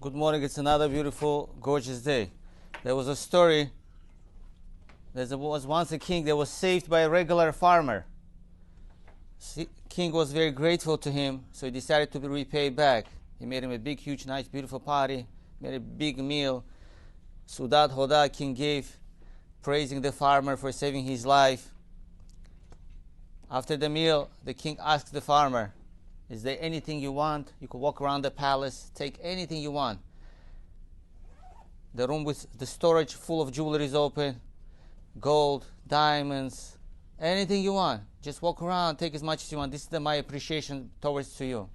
Good morning. It's another beautiful, gorgeous day. There was a story. There was once a king that was saved by a regular farmer. King was very grateful to him, so he decided to repay back. He made him a big, huge, nice, beautiful party, made a big meal. Sudat Hoda, king gave, praising the farmer for saving his life. After the meal, the king asked the farmer, "Is there anything you want? You could walk around the palace, take anything you want." The room with the storage full of jewelry is open, gold, diamonds, anything you want. Just walk around, take as much as you want. This is my appreciation towards to you.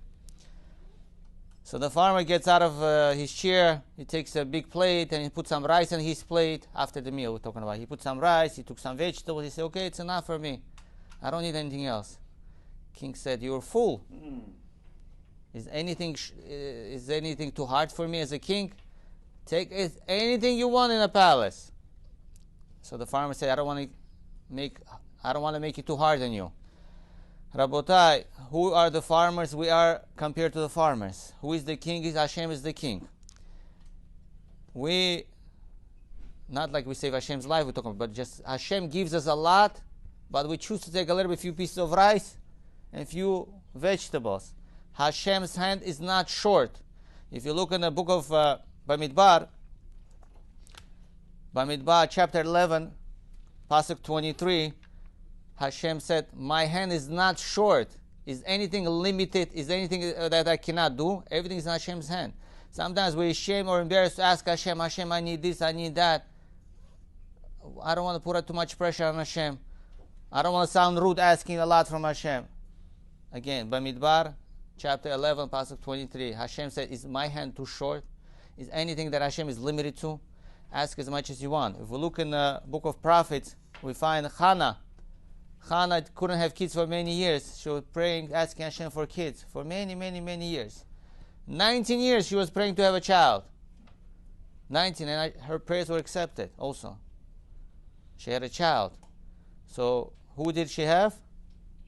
So the farmer gets out of his chair, he takes a big plate and he puts some rice on his plate. After the meal we're talking about, he put some rice, he took some vegetables, he said, "Okay, it's enough for me. I don't need anything else." King said, "You're full. Is anything too hard for me as a king? Take anything you want in a palace." So the farmer said, I don't want to make it too hard on you. Rabotai, who are the farmers? We are compared to the farmers. Who is the king? Hashem is the king. We, not like we save Hashem's life, we're talking about, but just Hashem gives us a lot, but we choose to take a little bit, few pieces of rice and a few vegetables. Hashem's hand is not short. If you look in the book of Bamidbar chapter 11, Pasuk 23, Hashem said, "My hand is not short. Is anything limited? Is anything that I cannot do? Everything is in Hashem's hand." Sometimes we're ashamed or embarrassed to ask Hashem, "Hashem, I need this, I need that." I don't want to put too much pressure on Hashem. I don't want to sound rude asking a lot from Hashem. Again, Bamidbar chapter 11, Pasuk 23. Hashem said, "Is my hand too short? Is anything that Hashem is limited to? Ask as much as you want." If we look in the book of prophets, we find Hannah. Hannah couldn't have kids for many years. She was praying, asking Hashem for kids for many, many, many years. 19 years she was praying to have a child. 19, and her prayers were accepted also. She had a child. So who did she have?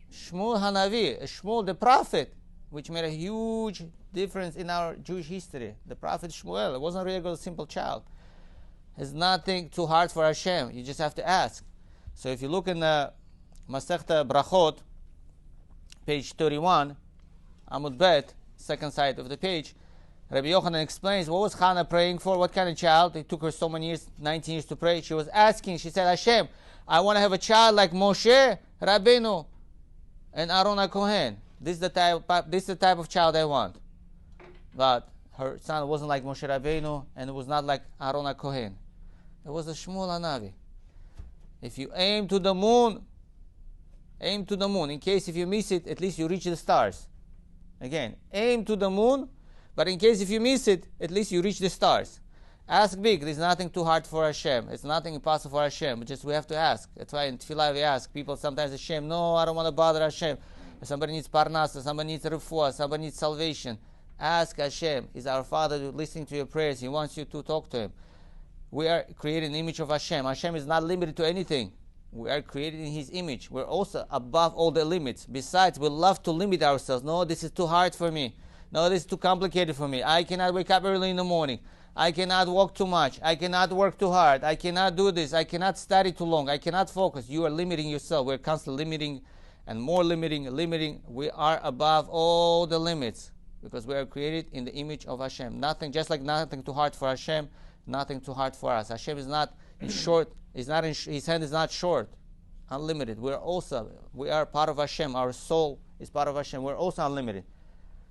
Shmuel Hanavi, Shmuel the prophet, which made a huge difference in our Jewish history. The prophet Shmuel, it wasn't really a simple child. There's nothing too hard for Hashem. You just have to ask. So if you look in the Masechta Brachot, page 31, Amud Bet, second side of the page, Rabbi Yochanan explains what was Hannah praying for, what kind of child. It took her so many years, 19 years to pray. She was asking, she said, "Hashem, I want to have a child like Moshe Rabbeinu and Aaron HaKohen. This is the type of child I want." But her son wasn't like Moshe Rabbeinu, and it was not like Aaron HaKohen. It was a Shmuel Hanavi. If you aim to the moon, aim to the moon. In case if you miss it, at least you reach the stars. Again, aim to the moon, but in case if you miss it, at least you reach the stars. Ask big. There's nothing too hard for Hashem. It's nothing impossible for Hashem. But just we have to ask. That's why in Tefillah we ask. People sometimes Hashem, "No, I don't want to bother Hashem." Somebody needs parnasa, somebody needs refuah, somebody needs salvation. Ask Hashem. He's our Father listening to your prayers. He wants you to talk to Him. We are created in the image of Hashem. Hashem is not limited to anything. We are created in His image. We're also above all the limits. Besides, we love to limit ourselves. "No, this is too hard for me. No, this is too complicated for me. I cannot wake up early in the morning. I cannot walk too much. I cannot work too hard. I cannot do this. I cannot study too long. I cannot focus." You are limiting yourself. We're constantly limiting and more limiting. We are above all the limits because we are created in the image of Hashem. Nothing, just like nothing too hard for Hashem, nothing too hard for us. Hashem is not in short. His hand is not short, unlimited. We are part of Hashem. Our soul is part of Hashem. We're also unlimited.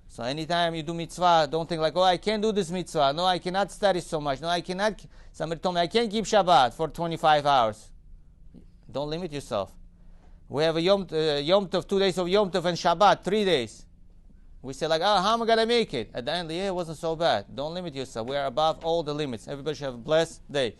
So anytime you do mitzvah, don't think like, "Oh, I can't do this mitzvah. No, I cannot study so much. No, I cannot." Somebody told me, "I can't keep Shabbat for 25 hours. Don't limit yourself. We have a Yom Tov, 2 days of Yom Tov, and Shabbat, 3 days. We say like, "Oh, how am I going to make it?" At the end of the year, it wasn't so bad. Don't limit yourself. We are above all the limits. Everybody should have a blessed day.